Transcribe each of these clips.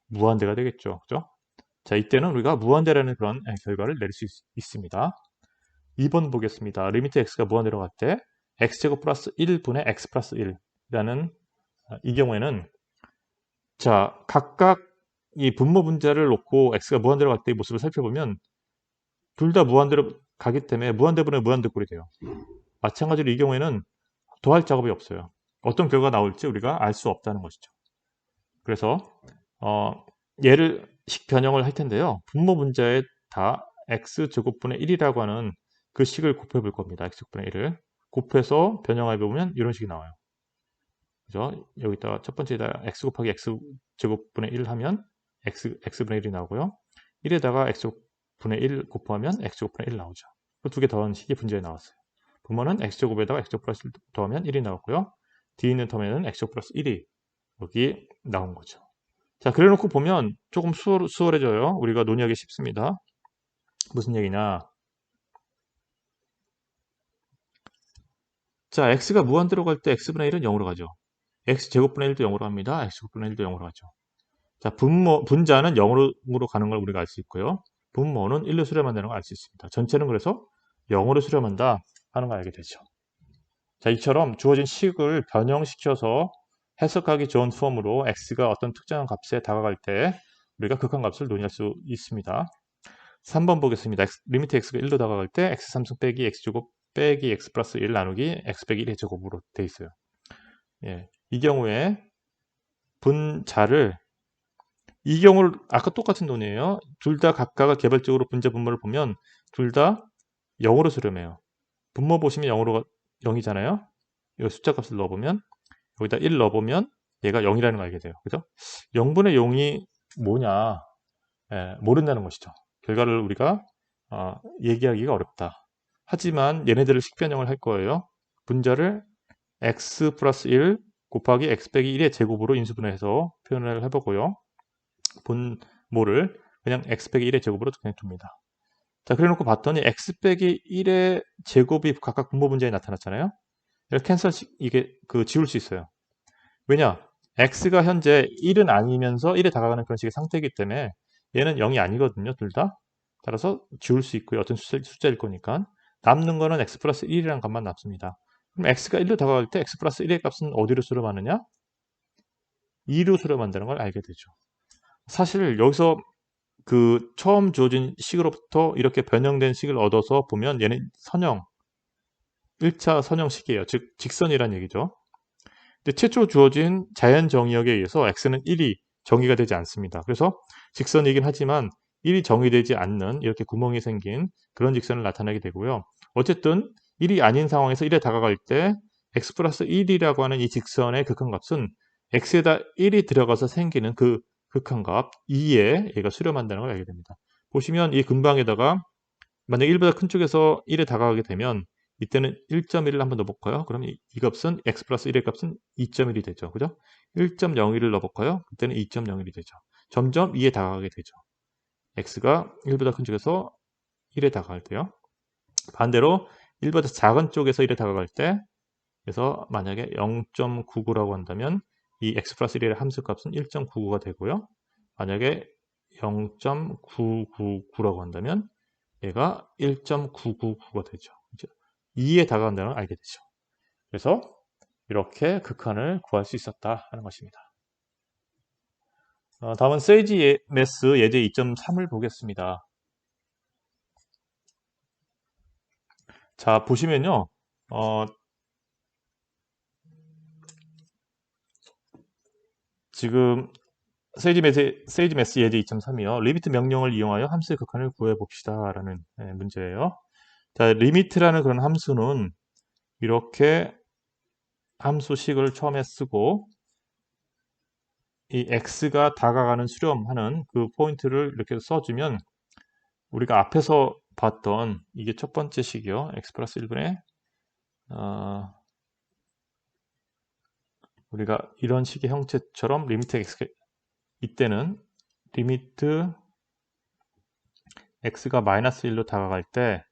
무한대가 되겠죠. 그죠? 자, 이때는 우리가 무한대라는 그런 결과를 내릴 수 있습니다. 2번 보겠습니다. 리미트 x가 무한대로 갈 때 x제곱 플러스 1분의 x 플러스 1이라는 이 경우에는 자, 각각 이 분모 분자를 놓고 x가 무한대로 갈 때의 모습을 살펴보면 둘 다 무한대로 가기 때문에 무한대분의 무한대꼴이 돼요. 마찬가지로 이 경우에는 더할 작업이 없어요. 어떤 결과가 나올지 우리가 알 수 없다는 것이죠. 그래서 얘를 식 변형을 할 텐데요. 분모 분자에 다 x제곱분의 1이라고 하는 그 식을 곱해 볼 겁니다. x제곱분의 1을 곱해서 변형해 보면 이런 식이 나와요. 그죠? 여기다가 첫 번째에다 x 곱하기 x제곱분의 1 하면 x분의 1이 나오고요. 1에다가 x분의 1 곱하면 x제곱분의 1 나오죠. 그 두 개 더한 식이 분자에 나왔어요. 분모는 x제곱에다가 x제곱 플러스 1 더하면 1이 나왔고요. 뒤에 있는 텀에는 x제곱 플러스 1이 여기 나온 거죠. 자, 그래 놓고 보면 조금 수월해져요. 우리가 논의하기 쉽습니다. 무슨 얘기냐? 자, x가 무한대로 갈 때 x분의 1은 0으로 가죠. x제곱분의 1도 0으로 갑니다. x제곱분의 1도 0으로 가죠. 자, 분자는 0으로 가는 걸 우리가 알 수 있고요. 분모는 1로 수렴한다는 걸 알 수 있습니다. 전체는 그래서 0으로 수렴한다 하는 걸 알게 되죠. 자, 이처럼 주어진 식을 변형시켜서 해석하기 좋은 폼으로 x가 어떤 특정한 값에 다가갈 때 우리가 극한값을 논의할 수 있습니다. 3번 보겠습니다. 리미트 x가 1로 다가갈 때 x3승 빼기 x제곱 빼기 x 플러스 1 나누기 x 빼기 1의 제곱으로 돼 있어요. 예, 이 경우에 분자를 이 경우를 아까 똑같은 논이에요. 둘 다 각각을 개별적으로 분자 분모를 보면 둘 다 0으로 수렴해요. 분모 보시면 0이잖아요. 이 숫자 값을 넣어보면 여기다 1 넣어보면 얘가 0이라는 걸 알게 돼요. 그죠? 0분의 0이 뭐냐? 모른다는 것이죠. 결과를 우리가 얘기하기가 어렵다. 하지만 얘네들을 식변형을 할 거예요. 분자를 x 플러스 1 곱하기 x 빼기 1의 제곱으로 인수분해해서 표현을 해보고요. 분모를 그냥 x 빼기 1의 제곱으로 그냥 둡니다. 자, 그래 놓고 봤더니 x 빼기 1의 제곱이 각각 분모 분자에 나타났잖아요. 이렇게 이게 지울 수 있어요. 왜냐? x가 현재 1은 아니면서 1에 다가가는 그런 식의 상태이기 때문에 얘는 0이 아니거든요. 둘 다. 따라서 지울 수 있고요. 어떤 숫자일 거니까. 남는 거는 x 플러스 1이라는 값만 남습니다. 그럼 x가 1로 다가갈 때 x 플러스 1의 값은 어디로 수렴하느냐? 2로 수렴한다는 걸 알게 되죠. 사실 여기서 처음 주어진 식으로부터 이렇게 변형된 식을 얻어서 보면 얘는 1차 선형식이에요. 즉 직선이란 얘기죠. 근데 최초 주어진 자연 정의역에 의해서 x는 1이 정의가 되지 않습니다. 그래서 직선이긴 하지만 1이 정의되지 않는 이렇게 구멍이 생긴 그런 직선을 나타내게 되고요. 어쨌든 1이 아닌 상황에서 1에 다가갈 때 x 플러스 1이라고 하는 이 직선의 극한값은 x에다 1이 들어가서 생기는 그 극한값 2에 얘가 수렴한다는 걸 알게 됩니다. 보시면 이 근방에다가 만약 1보다 큰 쪽에서 1에 다가가게 되면 이때는 1.1을 한번 넣어볼까요? 그럼 이 값은 x 플러스 1의 값은 2.1이 되죠. 그죠? 1.01을 넣어볼까요? 그때는 2.01이 되죠. 점점 2에 다가가게 되죠. x가 1보다 큰 쪽에서 1에 다가갈 때요. 반대로 1보다 작은 쪽에서 1에 다가갈 때 그래서 만약에 0.99라고 한다면 이 x 플러스 1의 함수값은 1.99가 되고요. 만약에 0.999라고 한다면 얘가 1.999가 되죠. 2에 다가간다는 걸 알게 되죠. 그래서 이렇게 극한을 구할 수 있었다 하는 것입니다. 다음은 세이지 매스 예제 2.3을 보겠습니다. 자, 보시면요. 지금 세이지 매스 예제 2.3이요. 리미트 명령을 이용하여 함수의 극한을 구해봅시다 라는 문제예요. 자, 리미트라는 그런 함수는 이렇게 함수식을 처음에 쓰고 이 x가 다가가는 수렴하는 그 포인트를 이렇게 써주면 우리가 앞에서 봤던 이게 첫 번째 식이요. x 플러스 1분의 우리가 이런 식의 형체처럼 리미트 x 이때는 리미트 x가 마이너스 1로 다가갈 때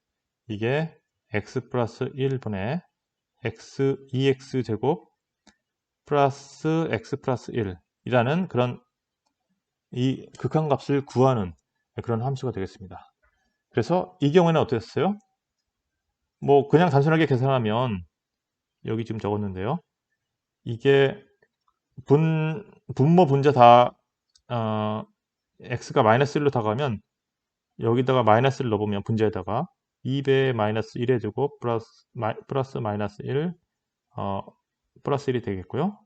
이게 x 플러스 1분의 x 2x제곱 플러스 x 플러스 1이라는 그런 이 극한값을 구하는 그런 함수가 되겠습니다. 그래서 이 경우에는 어땠어요? 뭐 그냥 단순하게 계산하면 여기 지금 적었는데요. 이게 분모 분자 다 x가 마이너스 1로 다가가면 여기다가 마이너스를 넣어보면 분자에다가 2배 마이너스 1 해주고 플러스 마이너스 1 플러스 1이 되겠고요.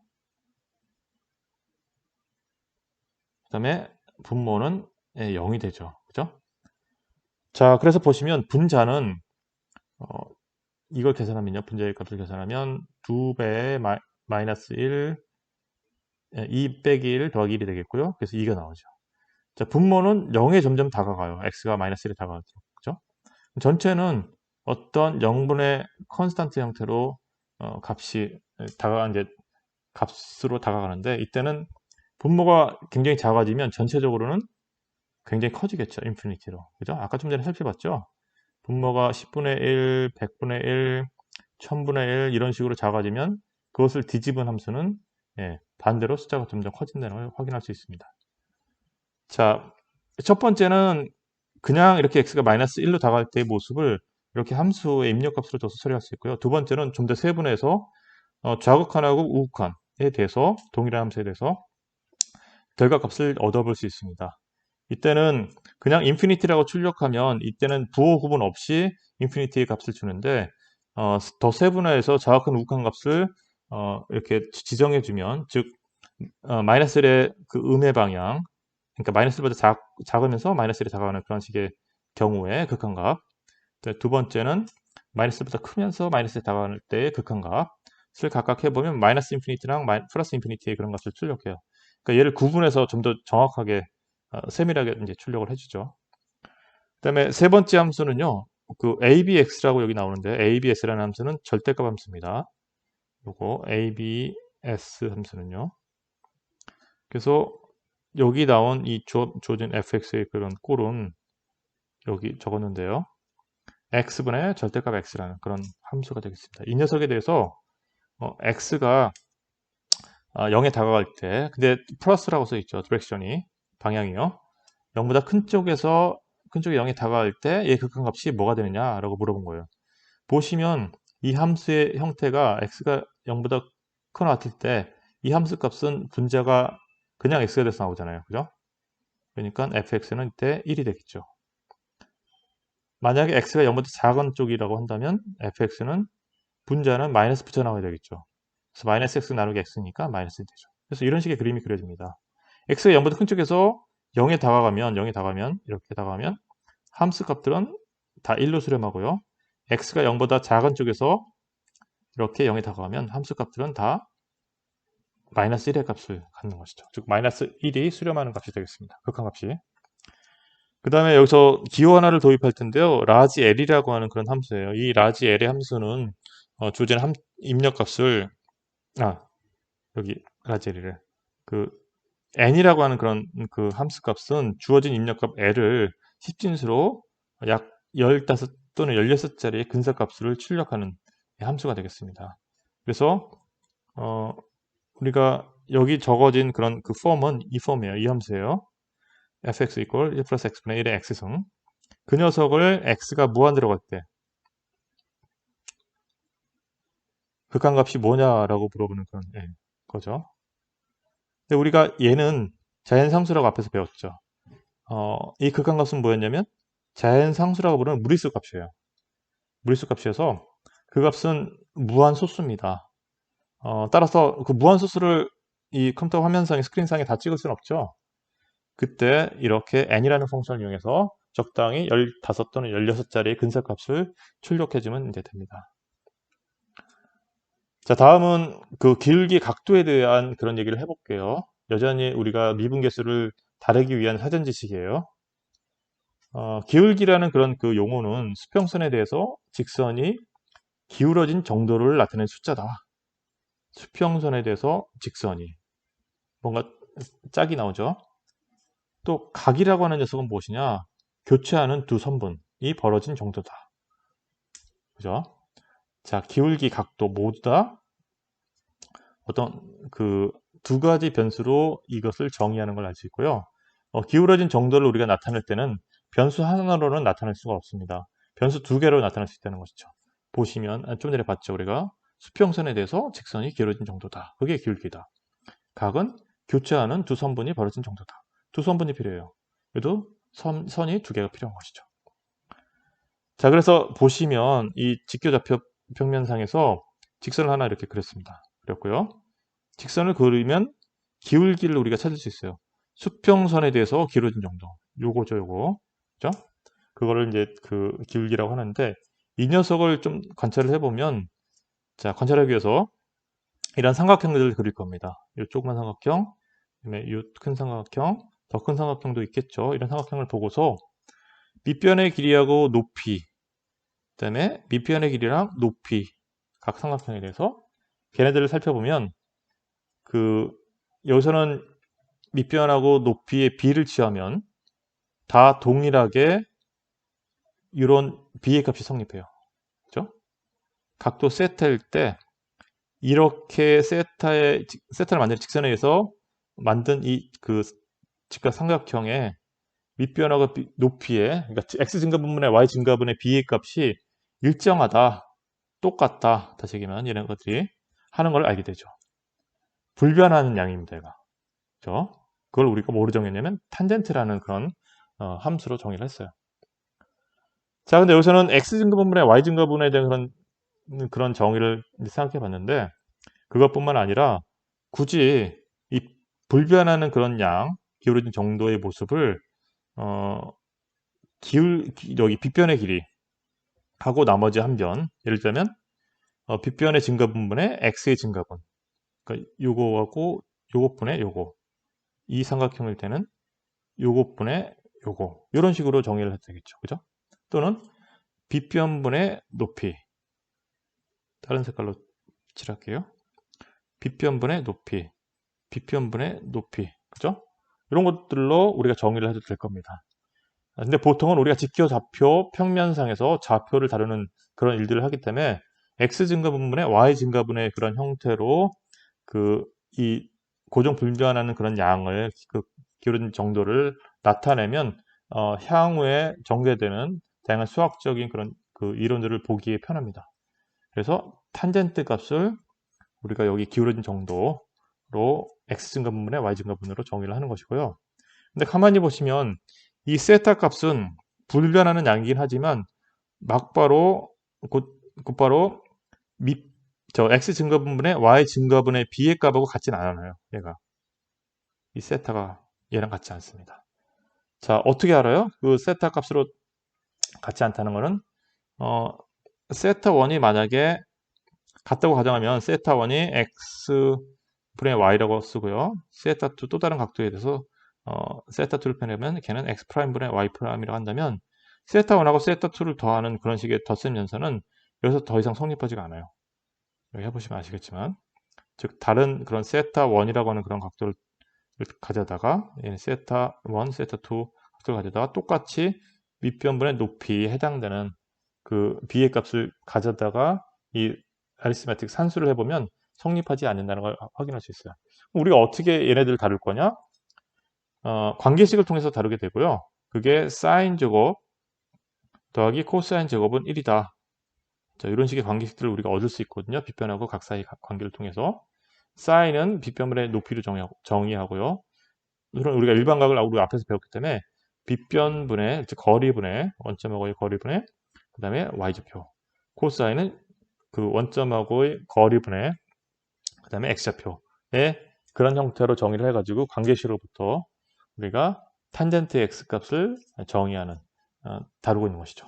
그 다음에 분모는 0이 되죠. 그죠? 자, 그래서 보시면 분자는 이걸 계산하면요. 분자의 값을 계산하면 2배 마이너스 1 2 빼기 1 더하기 1이 되겠고요. 그래서 2가 나오죠. 자, 분모는 0에 점점 다가가요. x가 마이너스 1에 다가가죠. 그죠? 전체는 어떤 0분의 컨스탄트 형태로 값이 이제 값으로 다가가는데 이때는 분모가 굉장히 작아지면 전체적으로는 굉장히 커지겠죠. 인피니티로. 그죠? 아까 좀 전에 살펴봤죠? 분모가 10분의 1, 100분의 1, 1000분의 1 이런 식으로 작아지면 그것을 뒤집은 함수는 반대로 숫자가 점점 커진다는 걸 확인할 수 있습니다. 자, 첫 번째는 그냥 이렇게 x가 마이너스 1로 다가갈 때의 모습을 이렇게 함수의 입력값으로 줘서 처리할 수 있고요. 두 번째는 좀 더 세분해서 좌극한하고 우극한에 대해서 동일한 함수에 대해서 결과값을 얻어볼 수 있습니다. 이때는 그냥 인피니티라고 출력하면 이때는 부호 구분 없이 인피니티의 값을 주는데 더 세분화해서 좌극한 우극한 값을 이렇게 지정해주면 즉 마이너스 1의 그 음의 방향 그러니까 마이너스 1보다 작으면서 마이너스 1에 다가가는 그런 식의 경우에 극한값. 두 번째는 마이너스 1보다 크면서 마이너스 1에 다가가는 때의 극한값을 각각 해보면 마이너스 인피니티랑 플러스 인피니티의 그런 값을 출력해요. 그러니까 얘를 구분해서 좀 더 정확하게 세밀하게 이제 출력을 해주죠. 그다음에 세 번째 함수는요. 그 abx라고 여기 나오는데 abs라는 함수는 절대값 함수입니다. 요거 abs 함수는요. 그래서 여기 나온 이 주어진 fx의 그런 꼴은 여기 적었는데요. x분의 절대값 x라는 그런 함수가 되겠습니다. 이 녀석에 대해서 x가 0에 다가갈 때 근데 플러스라고 써 있죠. 디렉션이 방향이요. 0보다 큰 쪽이 0에 다가갈 때 얘 극한값이 뭐가 되느냐라고 물어본 거예요. 보시면 이 함수의 형태가 x가 0보다 크거나 같을 때 이 함수 값은 분자가 그냥 x가 돼서 나오잖아요. 그죠? 그러니까 fx는 이때 1이 되겠죠. 만약에 x가 0보다 작은 쪽이라고 한다면 fx는 분자는 마이너스 붙여 나와야 되겠죠. 그래서 마이너스 x 나누기 x니까 마이너스 되죠. 그래서 이런 식의 그림이 그려집니다. x가 0보다 큰 쪽에서 0에 다가가면 이렇게 다가가면 함수 값들은 다 1로 수렴하고요. x가 0보다 작은 쪽에서 이렇게 0에 다가가면 함수 값들은 다 마이너스 1의 값을 갖는 것이죠. 즉 마이너스 1이 수렴하는 값이 되겠습니다. 극한값이. 그 다음에 여기서 기호 하나를 도입할 텐데요. 라지 L이라고 하는 그런 함수예요. 이 라지 L의 함수는 주어진 입력값을 여기 라지 L을 그 n이라고 하는 그런 그 함수 값은 주어진 입력값 L을 10진수로 약 15 또는 16자리의 근사값수를 출력하는 함수가 되겠습니다. 그래서 우리가 여기 적어진 그런 그 폼은 이 폼이에요. 이 함수예요. fx equal 1 플러스 x분의 1의 x승. 그 녀석을 x가 무한 들어갈 때 극한값이 뭐냐라고 물어보는 그런 거죠. 근데 우리가 얘는 자연상수라고 앞에서 배웠죠. 이 극한값은 뭐였냐면 자연상수라고 부르는 무리수 값이에요. 무리수 값이어서 그 값은 무한소수입니다. 따라서 그 무한소수를 이 컴퓨터 화면상에 스크린상에 다 찍을 수는 없죠. 그때 이렇게 n이라는 펑션을 이용해서 적당히 15 또는 16자리의 근사값을 출력해주면 이제 됩니다. 자, 다음은 그 기울기 각도에 대한 그런 얘기를 해볼게요. 여전히 우리가 미분계수를 다루기 위한 사전 지식이에요. 기울기라는 그런 그 용어는 수평선에 대해서 직선이 기울어진 정도를 나타내는 숫자다. 수평선에 대해서 직선이 뭔가 짝이 나오죠. 또 각이라고 하는 녀석은 무엇이냐? 교체하는 두 선분이 벌어진 정도다. 그죠? 자, 기울기, 각도 모두 다 어떤 그 두 가지 변수로 이것을 정의하는 걸 알 수 있고요. 기울어진 정도를 우리가 나타낼 때는 변수 하나로는 나타낼 수가 없습니다. 변수 두 개로 나타낼 수 있다는 것이죠. 보시면 좀 전에 봤죠. 우리가 수평선에 대해서 직선이 기울어진 정도다. 그게 기울기다. 각은 교차하는 두 선분이 벌어진 정도다. 두 선분이 필요해요. 그래도 선이 두 개가 필요한 것이죠. 자, 그래서 보시면 이 직교좌표 평면상에서 직선을 하나 이렇게 그렸습니다. 그렸고요. 직선을 그리면 기울기를 우리가 찾을 수 있어요. 수평선에 대해서 기울어진 정도. 요거죠, 요거. 그죠? 그거를 이제 그 기울기라고 하는데, 이 녀석을 좀 관찰을 해보면, 자, 관찰하기 위해서 이런 삼각형들을 그릴 겁니다. 요 조그만 삼각형, 그다음에 요 큰 삼각형, 더 큰 삼각형도 있겠죠. 이런 삼각형을 보고서 밑변의 길이하고 높이, 그다음에 밑변의 길이랑 높이, 각 삼각형에 대해서 걔네들을 살펴보면 여기서는 밑변하고 높이의 비를 취하면 다 동일하게 이런 비의 값이 성립해요. 그죠? 각도 세타일 때 이렇게 세타를 만든 직선에 의해서 만든 직각 삼각형의 밑변하고 높이의, 그러니까 x 증가분분의 y 증가분의 b의 값이 일정하다, 똑같다, 다시 얘기하면 이런 것들이 하는 걸 알게 되죠. 불변하는 양입니다, 얘가. 그죠? 그걸 우리가 뭐로 정했냐면 탄젠트라는 그런 함수로 정의를 했어요. 자, 근데 여기서는 x 증가분분의 y 증가분에 대한 그런 정의를 생각해 봤는데, 그것뿐만 아니라 굳이 이 불변하는 그런 양, 기울어진 정도의 모습을 여기 빗변의 길이 하고 나머지 한 변, 예를 들면 빗변의 증가분분의 x의 증가분, 그러니까 요거하고 요것분의 요거, 이 삼각형일 때는 요것분의 요거, 이런 식으로 정의를 해도 되겠죠. 그죠? 또는 빗변분의 높이, 다른 색깔로 칠할게요. 빗변분의 높이, 빗변분의 높이, 그죠? 이런 것들로 우리가 정의를 해도 될 겁니다. 근데 보통은 우리가 직교좌표 평면상에서 좌표를 다루는 그런 일들을 하기 때문에 x 증가분분의 y 증가분의 그런 형태로 이 고정 불변하는 그런 양을 기울어진 정도를 나타내면 향후에 전개되는 다양한 수학적인 그런 이론들을 보기에 편합니다. 그래서 탄젠트 값을 우리가 여기 기울어진 정도로 x 증가분분의 y 증가분으로 정의를 하는 것이고요. 근데 가만히 보시면 이 세타 값은 불변하는 양이긴 하지만 곧바로 x 증가분분의 y 증가분의 b의 값하고 같지는 않아요. 얘가 이 세타가 얘랑 같지 않습니다. 자, 어떻게 알아요? 그 세타 값으로 같지 않다는 거는 세타 1이 만약에 같다고 가정하면 세타 1이 x 분의 y라고 쓰고요. 세타 2 또 다른 각도에 대해서 세타 2를 표현하면 걔는 x 프라임 분의 y 프라임이라고 한다면 세타 1하고 세타 2를 더하는 그런 식의 덧셈 연산은 여기서 더 이상 성립하지가 않아요. 여기 해보시면 아시겠지만, 즉 다른 그런 세타 1이라고 하는 그런 각도를 가져다가 세타 1, 세타 2 각도를 가져다가 똑같이 밑변분의 높이에 해당되는 b의 값을 가져다가 이 아리스메틱 산수를 해보면 성립하지 않는다는 걸 확인할 수 있어요. 우리가 어떻게 얘네들을 다룰 거냐? 관계식을 통해서 다루게 되고요. 그게 사인 제곱 더하기 코사인 제곱은 1이다. 자, 이런 식의 관계식들을 우리가 얻을 수 있거든요. 빗변하고 각 사이 관계를 통해서. 사인은 빗변분의 높이를 정의하고요. 우리가 일반각을 우리 앞에서 배웠기 때문에 빗변분의, 즉 거리분의, 원점하고의 거리분의, 그 다음에 y좌표. 코사인은 그 원점하고의 거리분의, 그 다음에 x좌표의 그런 형태로 정의를 해가지고 관계식으로부터 우리가 탄젠트 x 값을 정의하는, 다루고 있는 것이죠.